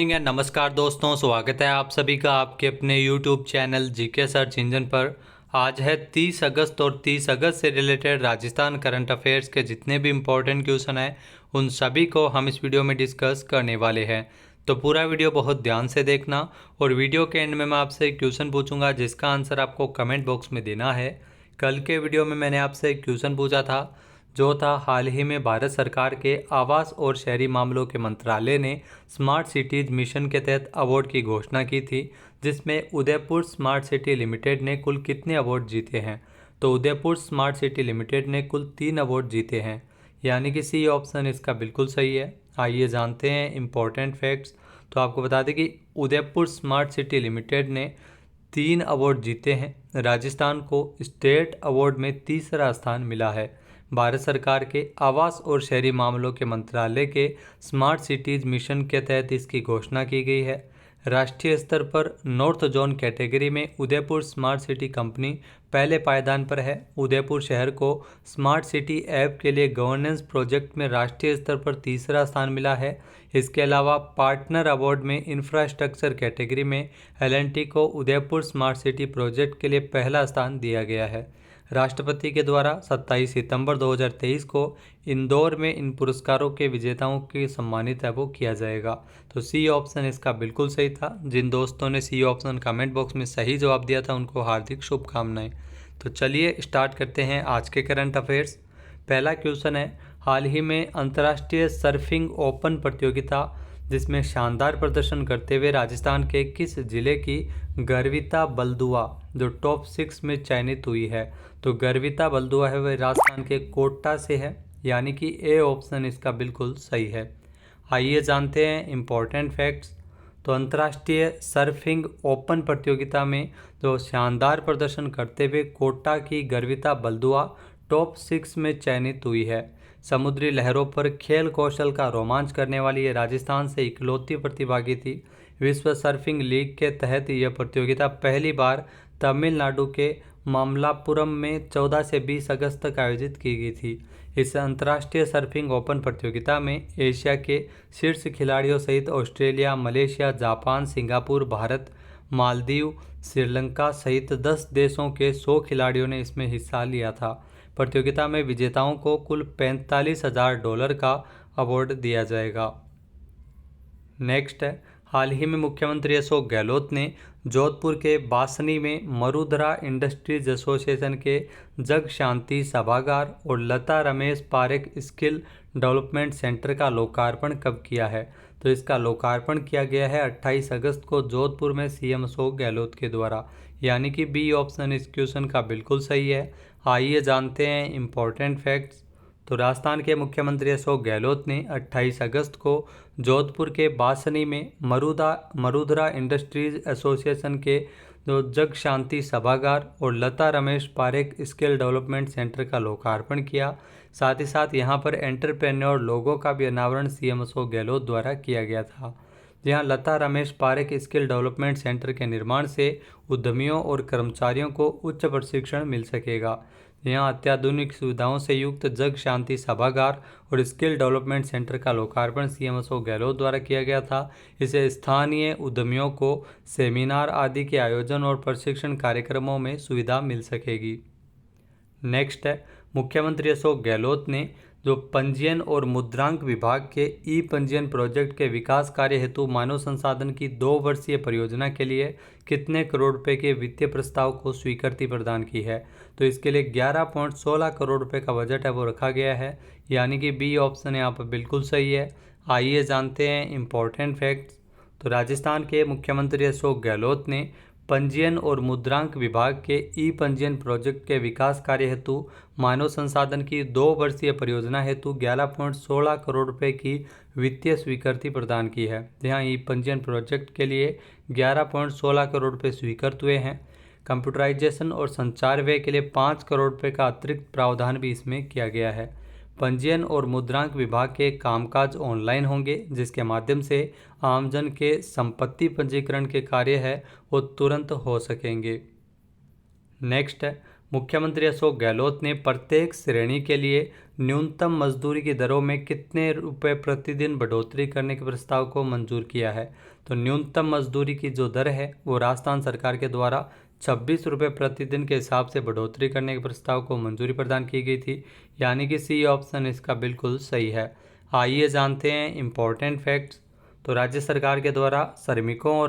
Morning and नमस्कार दोस्तों, स्वागत है आप सभी का आपके अपने YouTube channel GK search engine पर। आज है 30 अगस्त और 30 अगस्त से रिलेटेड राजस्थान करंट अफेयर्स के जितने भी इम्पोर्टेंट क्वेश्चन हैं उन सभी को हम इस वीडियो में डिस्कस करने वाले हैं। तो पूरा वीडियो बहुत ध्यान से देखना और वीडियो के एंड में मैं आपसे एक क्वेश्चन पूछूंगा जिसका आंसर आपको कमेंट बॉक्स में देना है। कल के वीडियो में मैंने आपसे एक क्वेश्चन पूछा था जो था हाल ही में भारत सरकार के आवास और शहरी मामलों के मंत्रालय ने स्मार्ट सिटीज मिशन के तहत अवार्ड की घोषणा की थी, जिसमें उदयपुर स्मार्ट सिटी लिमिटेड ने कुल कितने अवार्ड जीते हैं। तो उदयपुर स्मार्ट सिटी लिमिटेड ने कुल 3 अवार्ड जीते हैं, यानी कि सी ऑप्शन इसका बिल्कुल सही है। आइए जानते हैं इम्पोर्टेंट फैक्ट्स। तो आपको बता दें कि उदयपुर स्मार्ट सिटी लिमिटेड ने 3 अवार्ड जीते हैं। राजस्थान को स्टेट अवार्ड में तीसरा स्थान मिला है। भारत सरकार के आवास और शहरी मामलों के मंत्रालय के स्मार्ट सिटीज मिशन के तहत इसकी घोषणा की गई है। राष्ट्रीय स्तर पर नॉर्थ जोन कैटेगरी में उदयपुर स्मार्ट सिटी कंपनी पहले पायदान पर है। उदयपुर शहर को स्मार्ट सिटी ऐप के लिए गवर्नेंस प्रोजेक्ट में राष्ट्रीय स्तर पर तीसरा स्थान मिला है। इसके अलावा पार्टनर अवार्ड में इंफ्रास्ट्रक्चर कैटेगरी में L&T को उदयपुर स्मार्ट सिटी प्रोजेक्ट के लिए पहला स्थान दिया गया है। राष्ट्रपति के द्वारा 27 सितंबर 2023 को इंदौर में इन पुरस्कारों के विजेताओं की सम्मानित है वो किया जाएगा। तो सी ऑप्शन इसका बिल्कुल सही था। जिन दोस्तों ने सी ऑप्शन कमेंट बॉक्स में सही जवाब दिया था उनको हार्दिक शुभकामनाएं। तो चलिए स्टार्ट करते हैं आज के करंट अफेयर्स। पहला क्वेश्चन है, हाल ही में अंतर्राष्ट्रीय सर्फिंग ओपन प्रतियोगिता जिसमें शानदार प्रदर्शन करते हुए राजस्थान के किस जिले की गर्विता बलदुआ जो टॉप 6 में चयनित हुई है। तो गर्विता बलदुआ है वह राजस्थान के कोटा से है, यानी कि ए ऑप्शन इसका बिल्कुल सही है। आइए जानते हैं इम्पोर्टेंट फैक्ट्स। तो अंतर्राष्ट्रीय सर्फिंग ओपन प्रतियोगिता में जो शानदार प्रदर्शन करते हुए कोटा की गर्विता बलदुआ टॉप 6 में चयनित हुई है। समुद्री लहरों पर खेल कौशल का रोमांच करने वाली ये राजस्थान से इकलौती प्रतिभागी थी। विश्व सर्फिंग लीग के तहत यह प्रतियोगिता पहली बार तमिलनाडु के मामल्लापुरम में 14 से 20 अगस्त तक आयोजित की गई थी। इस अंतर्राष्ट्रीय सर्फिंग ओपन प्रतियोगिता में एशिया के शीर्ष खिलाड़ियों सहित Australia, Malaysia, Japan, Singapore, Bharat, Maldives, Sri Lanka सहित 10 देशों के 100 खिलाड़ियों ने इसमें हिस्सा लिया था। प्रतियोगिता में विजेताओं को कुल $45,000 का अवार्ड दिया जाएगा। नेक्स्ट है, हाल ही में मुख्यमंत्री अशोक गहलोत ने जोधपुर के बासनी में मरुधरा इंडस्ट्रीज एसोसिएशन के जग शांति सभागार और Lata Ramesh Parekh skill development centre का लोकार्पण कब किया है। तो इसका लोकार्पण किया गया है 28 अगस्त को जोधपुर में सीएम अशोक गहलोत के द्वारा, यानी कि बी ऑप्शन इस क्वेश्चन का बिल्कुल सही है। आइए जानते हैं इम्पोर्टेंट फैक्ट्स। तो राजस्थान के मुख्यमंत्री अशोक गहलोत ने 28 अगस्त को जोधपुर के बासनी में मरुधरा इंडस्ट्रीज एसोसिएशन के जो जग शांति सभागार और Lata Ramesh Parekh skill development centre का लोकार्पण किया। साथ ही साथ यहां पर एंटरप्रेन्योर लोगों का भी अनावरण सीएम अशोक गहलोत द्वारा किया गया था। जहां Lata Ramesh Parekh skill development centre के निर्माण से उद्यमियों और कर्मचारियों को उच्च प्रशिक्षण मिल सकेगा। यहाँ अत्याधुनिक सुविधाओं से युक्त जग शांति सभागार और स्किल डेवलपमेंट सेंटर का लोकार्पण सीएम अशोक गहलोत द्वारा किया गया था। इसे स्थानीय उद्यमियों को सेमिनार आदि के आयोजन और प्रशिक्षण कार्यक्रमों में सुविधा मिल सकेगी। नेक्स्ट है, मुख्यमंत्री अशोक गहलोत ने जो पंजीयन और मुद्रांक विभाग के ई पंजीयन प्रोजेक्ट के विकास कार्य हेतु मानव संसाधन की 2 वर्षीय परियोजना के लिए कितने करोड़ रुपए के वित्तीय प्रस्ताव को स्वीकृति प्रदान की है। तो इसके लिए 11.16 करोड़ रुपए का बजट है वो रखा गया है, यानी कि बी ऑप्शन यहाँ पर बिल्कुल सही है। आइए जानते हैं इम्पोर्टेंट फैक्ट्स। तो राजस्थान के मुख्यमंत्री अशोक गहलोत ने पंजीयन और मुद्रांक विभाग के ई पंजीयन प्रोजेक्ट के विकास कार्य हेतु मानव संसाधन की 2 वर्षीय परियोजना हेतु 11.16 करोड़ रुपए की वित्तीय स्वीकृति प्रदान की है। यहाँ ई पंजीयन प्रोजेक्ट के लिए 11.16 करोड़ रुपए स्वीकृत हुए हैं। कंप्यूटराइजेशन और संचार व्यय के लिए 5 करोड़ रुपए का अतिरिक्त प्रावधान भी इसमें किया गया है। पंजीयन और मुद्रांक विभाग के कामकाज ऑनलाइन होंगे, जिसके माध्यम से आमजन के संपत्ति पंजीकरण के कार्य है वो तुरंत हो सकेंगे। नेक्स्ट है, मुख्यमंत्री अशोक गहलोत ने प्रत्येक श्रेणी के लिए न्यूनतम मजदूरी की दरों में कितने रुपए प्रतिदिन बढ़ोतरी करने के प्रस्ताव को मंजूर किया है। तो न्यूनतम मजदूरी की जो दर है वो राजस्थान सरकार के द्वारा 26 रुपये प्रतिदिन के हिसाब से बढ़ोतरी करने के प्रस्ताव को मंजूरी प्रदान की गई थी, यानी कि सी ऑप्शन इसका बिल्कुल सही है। आइए जानते हैं इम्पोर्टेंट फैक्ट्स। तो राज्य सरकार के द्वारा श्रमिकों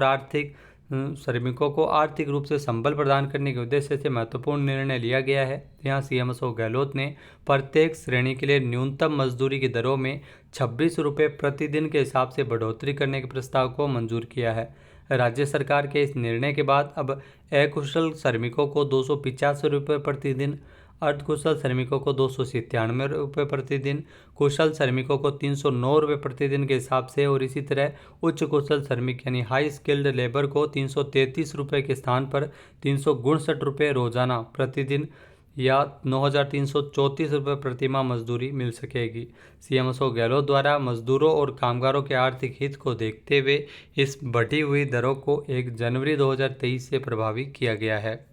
को आर्थिक रूप से संबल प्रदान करने के उद्देश्य से महत्वपूर्ण निर्णय लिया गया है। यहाँ सीएम अशोक गहलोत ने प्रत्येक श्रेणी के लिए न्यूनतम मजदूरी की दरों में 26 रुपये प्रतिदिन के हिसाब से बढ़ोतरी करने के प्रस्ताव को मंजूर किया है। राज्य सरकार के इस निर्णय के बाद अब अकुशल श्रमिकों को 285 रुपये प्रतिदिन, अर्धकुशल श्रमिकों को 297 रुपये प्रतिदिन, कुशल श्रमिकों को 309 रुपये प्रतिदिन के हिसाब से और इसी तरह उच्च कुशल श्रमिक यानी हाई स्किल्ड लेबर को 333 रुपये के स्थान पर 369 रुपये रोजाना प्रतिदिन या 9,334 रुपये प्रतिमाह मजदूरी मिल सकेगी। सीएम अशोक गहलोत द्वारा मजदूरों और कामगारों के आर्थिक हित को देखते हुए इस बढ़ी हुई दरों को 1 जनवरी 2023 से प्रभावी किया गया है।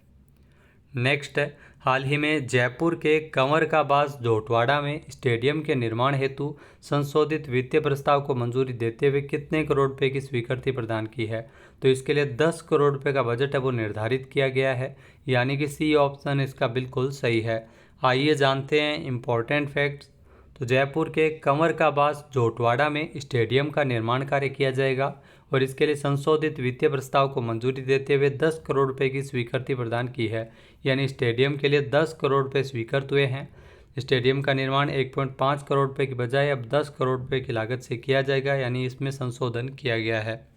नेक्स्ट है, हाल ही में जयपुर के कंवर का बास जोटवाड़ा में स्टेडियम के निर्माण हेतु संशोधित वित्तीय प्रस्ताव को मंजूरी देते हुए कितने करोड़ रुपए की स्वीकृति प्रदान की है। तो इसके लिए 10 करोड़ रुपए का बजट है वो निर्धारित किया गया है, यानी कि सी ऑप्शन इसका बिल्कुल सही है। आइए जानते हैं इम्पोर्टेंट फैक्ट्स। तो जयपुर के कंवर का बास जोटवाड़ा में स्टेडियम का निर्माण कार्य किया जाएगा और इसके लिए संशोधित वित्तीय प्रस्ताव को मंजूरी देते हुए 10 करोड़ रुपए की स्वीकृति प्रदान की है, यानी स्टेडियम के लिए 10 करोड़ रुपए स्वीकृत हुए हैं। स्टेडियम का निर्माण 1.5 करोड़ रुपए की बजाय अब 10 करोड़ रुपए की लागत से किया जाएगा, यानी इसमें संशोधन किया गया है।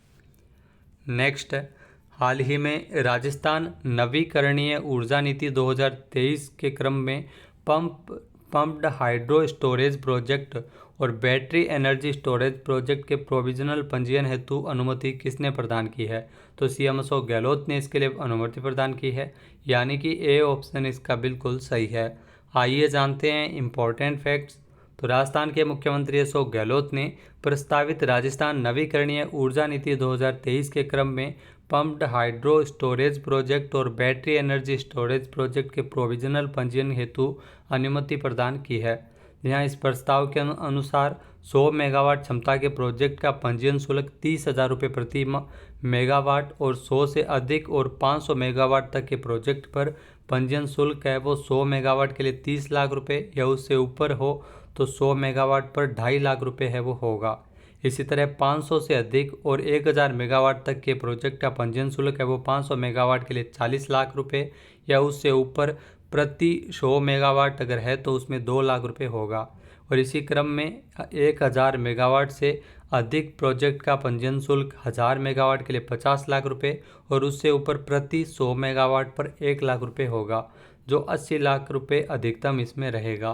नेक्स्ट है, हाल ही में राजस्थान नवीकरणीय ऊर्जा नीति 2023 के क्रम में पम्प्ड हाइड्रो स्टोरेज प्रोजेक्ट और बैटरी एनर्जी स्टोरेज प्रोजेक्ट के प्रोविजनल पंजीयन हेतु अनुमति किसने प्रदान की है। तो सीएम अशोक गहलोत ने इसके लिए अनुमति प्रदान की है, यानी कि ए ऑप्शन इसका बिल्कुल सही है। आइए जानते हैं इम्पोर्टेंट फैक्ट्स। तो राजस्थान के मुख्यमंत्री अशोक गहलोत ने प्रस्तावित राजस्थान नवीकरणीय ऊर्जा नीति 2023 के क्रम में पम्प्ड हाइड्रो स्टोरेज प्रोजेक्ट और बैटरी एनर्जी स्टोरेज प्रोजेक्ट के प्रोविजनल पंजीयन हेतु अनुमति प्रदान की है। यहाँ इस प्रस्ताव के अनुसार 100 मेगावाट क्षमता के प्रोजेक्ट का पंजीयन शुल्क 30,000 रुपये प्रति मेगावाट और 100 से अधिक और 500 मेगावाट तक के प्रोजेक्ट पर पंजीयन शुल्क है वो 100 मेगावाट के लिए 30 लाख रुपये या उससे ऊपर हो तो 100 मेगावाट पर 2.5 लाख रुपये है वो होगा। इसी तरह 500 से अधिक और 1,000 मेगावाट तक के प्रोजेक्ट का पंजीयन शुल्क है वो 500 मेगावाट के लिए 40 लाख रुपये या उससे ऊपर प्रति 100 मेगावाट अगर है तो उसमें 2 लाख रुपये होगा। और इसी क्रम में 1,000 मेगावाट से अधिक प्रोजेक्ट का पंजीयन शुल्क 1,000 मेगावाट के लिए 50 लाख रुपये और उससे ऊपर प्रति 100 मेगावाट पर 1 लाख रुपये होगा, जो 80 लाख रुपये अधिकतम इसमें रहेगा।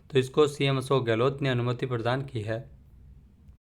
तो इसको सीएम अशोक गहलोत ने अनुमति प्रदान की है।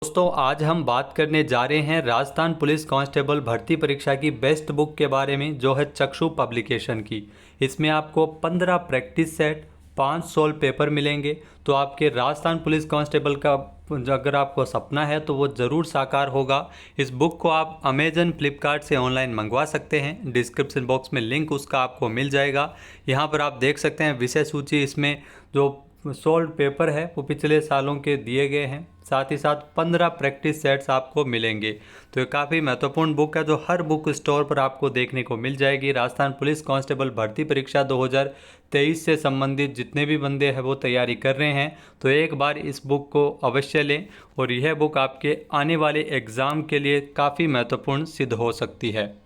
दोस्तों, आज हम बात करने जा रहे हैं राजस्थान पुलिस कांस्टेबल भर्ती परीक्षा की बेस्ट बुक के बारे में, जो है चक्षु पब्लिकेशन की। इसमें आपको 15 प्रैक्टिस सेट, 5 सोल्व पेपर मिलेंगे। तो आपके राजस्थान पुलिस कांस्टेबल का अगर आपको सपना है तो वो ज़रूर साकार होगा। इस बुक को आप अमेजन, फ्लिपकार्ट से ऑनलाइन मंगवा सकते हैं। डिस्क्रिप्शन बॉक्स में लिंक उसका आपको मिल जाएगा। यहाँ पर आप देख सकते हैं विषय सूची, इसमें जो सोल्व पेपर है वो पिछले सालों के दिए गए हैं, साथ ही साथ 15 प्रैक्टिस सेट्स आपको मिलेंगे। तो ये काफ़ी महत्वपूर्ण बुक है जो हर बुक स्टोर पर आपको देखने को मिल जाएगी। राजस्थान पुलिस कांस्टेबल भर्ती परीक्षा 2023 से संबंधित जितने भी बंदे हैं वो तैयारी कर रहे हैं तो एक बार इस बुक को अवश्य लें और यह बुक आपके आने वाले एग्ज़ाम के लिए काफ़ी महत्वपूर्ण सिद्ध हो सकती है।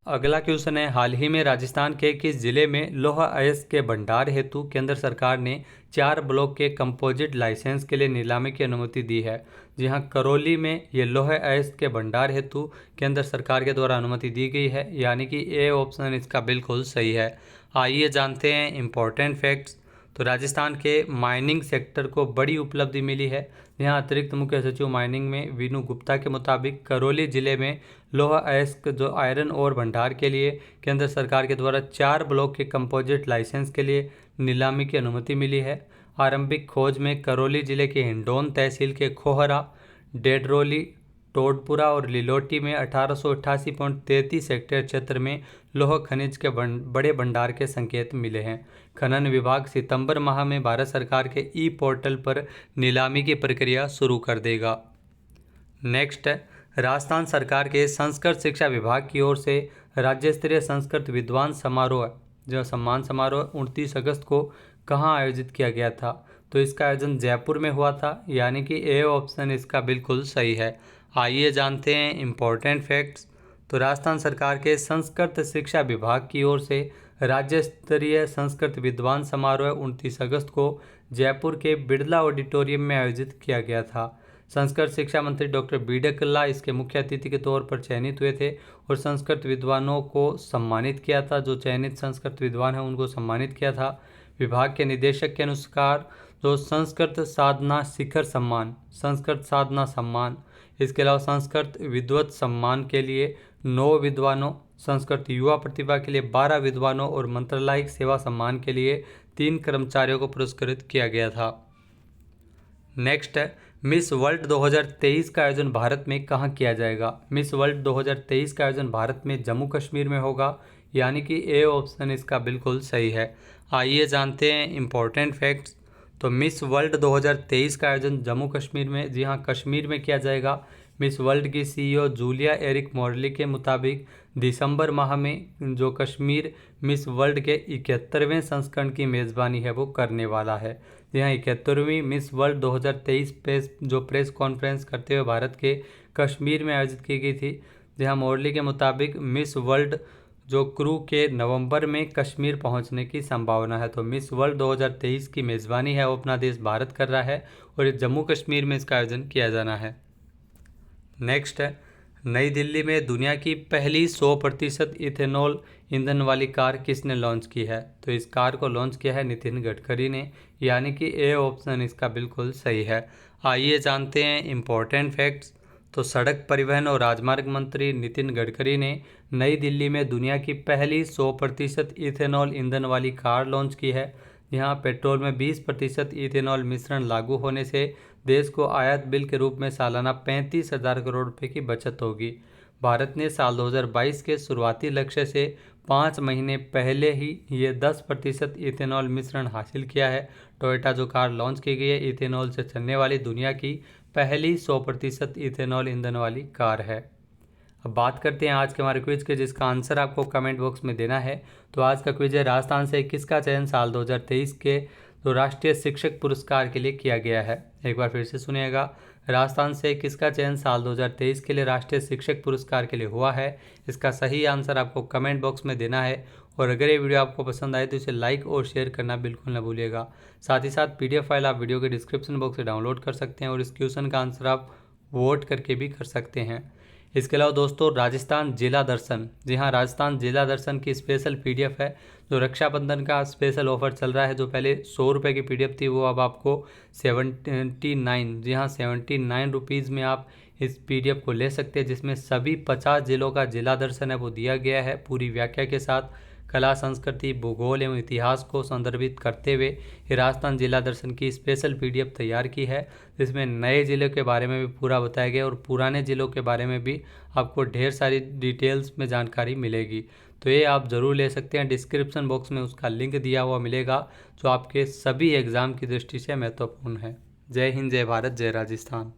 अगला क्वेश्चन है, हाल ही में राजस्थान के किस जिले में लौह अयस्क के भंडार हेतु केंद्र सरकार ने 4 ब्लॉक के कंपोजिट लाइसेंस के लिए नीलामी की अनुमति दी है। जी हाँ, करौली में ये लौह अयस्क के भंडार हेतु केंद्र सरकार के द्वारा अनुमति दी गई है, यानी कि ए ऑप्शन इसका बिल्कुल सही है। आइए जानते हैं इम्पोर्टेंट फैक्ट्स। तो राजस्थान के माइनिंग सेक्टर को बड़ी उपलब्धि मिली है। यहाँ अतिरिक्त मुख्य सचिव माइनिंग में वीनू गुप्ता के मुताबिक करौली जिले में लौह अयस्क जो आयरन और भंडार के लिए केंद्र सरकार के द्वारा 4 ब्लॉक के कंपोजिट लाइसेंस के लिए नीलामी की अनुमति मिली है। आरंभिक खोज में करौली जिले के हिंडौन तहसील के खोहरा, डेडरोली, टोडपुरा और लिलोटी में 1888.33 हेक्टेयर क्षेत्र में लौह खनिज के बड़े भंडार के संकेत मिले हैं। खनन विभाग सितंबर माह में भारत सरकार के ई पोर्टल पर नीलामी की प्रक्रिया शुरू कर देगा। नेक्स्ट है, राजस्थान सरकार के संस्कृत शिक्षा विभाग की ओर से राज्य स्तरीय संस्कृत विद्वान समारोह जो सम्मान समारोह 29 अगस्त को कहाँ आयोजित किया गया था? तो इसका आयोजन जयपुर में हुआ था, यानी कि ए ऑप्शन इसका बिल्कुल सही है। आइए जानते हैं इम्पोर्टेंट फैक्ट्स। तो राजस्थान सरकार के संस्कृत शिक्षा विभाग की ओर से राज्य स्तरीय संस्कृत विद्वान समारोह 29 अगस्त को जयपुर के बिड़ला ऑडिटोरियम में आयोजित किया गया था। संस्कृत शिक्षा मंत्री डॉक्टर बी.डी. कल्ला इसके मुख्य अतिथि के तौर पर चयनित हुए थे और संस्कृत विद्वानों को सम्मानित किया था। जो चयनित संस्कृत विद्वान हैं उनको सम्मानित किया था। विभाग के निदेशक के अनुसार जो संस्कृत साधना शिखर सम्मान, संस्कृत साधना सम्मान, इसके अलावा संस्कृत विद्वत सम्मान के लिए 9 विद्वानों, संस्कृत युवा प्रतिभा के लिए 12 विद्वानों और मंत्रालयिक सेवा सम्मान के लिए 3 कर्मचारियों को पुरस्कृत किया गया था। नेक्स्ट है, मिस वर्ल्ड 2023 का आयोजन भारत में कहाँ किया जाएगा? मिस वर्ल्ड 2023 का आयोजन भारत में जम्मू कश्मीर में होगा, यानी कि ए ऑप्शन इसका बिल्कुल सही है। आइए जानते हैं इम्पोर्टेंट फैक्ट्स। तो मिस वर्ल्ड 2023 का आयोजन जम्मू कश्मीर में, जी हाँ, कश्मीर में किया जाएगा। मिस वर्ल्ड की सीईओ जूलिया एरिक मॉर्ली के मुताबिक दिसंबर माह में जो कश्मीर मिस वर्ल्ड के 71वें संस्करण की मेज़बानी है वो करने वाला है। यहाँ 71वीं मिस वर्ल्ड 2023 प्रेस कॉन्फ्रेंस करते हुए भारत के कश्मीर में आयोजित की गई थी। जहाँ मॉर्ली के मुताबिक मिस वर्ल्ड जो क्रू के नवंबर में कश्मीर पहुंचने की संभावना है। तो मिस वर्ल्ड 2023 की मेज़बानी है वो अपना देश भारत कर रहा है और जम्मू कश्मीर में इसका आयोजन किया जाना है। नेक्स्ट है, नई दिल्ली में दुनिया की पहली 100% इथेनॉल ईंधन वाली कार किसने लॉन्च की है? तो इस कार को लॉन्च किया है नितिन गडकरी ने, यानी कि ए ऑप्शन इसका बिल्कुल सही है। आइए जानते हैं इम्पोर्टेंट फैक्ट्स। तो सड़क परिवहन और राजमार्ग मंत्री नितिन गडकरी ने नई दिल्ली में दुनिया की पहली 100% इथेनॉल ईंधन वाली कार लॉन्च की है। यहाँ पेट्रोल में 20% इथेनॉल मिश्रण लागू होने से देश को आयात बिल के रूप में सालाना 35,000 करोड़ रुपए की बचत होगी। भारत ने साल 2022 के शुरुआती लक्ष्य से 5 महीने पहले ही ये 10% इथेनॉल मिश्रण हासिल किया है। टोयोटा जो कार लॉन्च की गई है इथेनॉल से चलने वाली दुनिया की पहली 100% इथेनॉल ईंधन वाली कार है। अब बात करते हैं आज के हमारे क्विज के, जिसका आंसर आपको कमेंट बॉक्स में देना है। तो आज का क्विज है, राजस्थान से किसका चयन साल 2023 के तो राष्ट्रीय शिक्षक पुरस्कार के लिए किया गया है? एक बार फिर से सुनिएगा, राजस्थान से किसका चयन साल 2023 के लिए राष्ट्रीय शिक्षक पुरस्कार के लिए हुआ है? इसका सही आंसर आपको कमेंट बॉक्स में देना है। और अगर ये वीडियो आपको पसंद आए तो इसे लाइक और शेयर करना बिल्कुल न भूलिएगा। साथ ही साथ PDF फाइल आप वीडियो के डिस्क्रिप्शन बॉक्स से डाउनलोड कर सकते हैं और इस क्वेश्चन का आंसर आप वोट करके भी कर सकते हैं। इसके अलावा दोस्तों राजस्थान जिला दर्शन, जी हाँ, राजस्थान जिला दर्शन की स्पेशल PDF है जो रक्षाबंधन का स्पेशल ऑफर चल रहा है। जो पहले 100 रुपये की PDF थी वो अब आपको 79, जी हाँ, 79 रुपीज़ में आप इस PDF को ले सकते हैं, जिसमें सभी 50 जिलों का जिला दर्शन है वो दिया गया है पूरी व्याख्या के साथ। कला, संस्कृति, भूगोल एवं इतिहास को संदर्भित करते हुए राजस्थान जिला दर्शन की स्पेशल PDF तैयार की है, जिसमें नए ज़िले के बारे में भी पूरा बताया गया और पुराने ज़िलों के बारे में भी आपको ढेर सारी डिटेल्स में जानकारी मिलेगी। तो ये आप ज़रूर ले सकते हैं। डिस्क्रिप्शन बॉक्स में उसका लिंक दिया हुआ मिलेगा जो आपके सभी एग्ज़ाम की दृष्टि से महत्वपूर्ण है। जय हिंद, जय भारत, जय राजस्थान।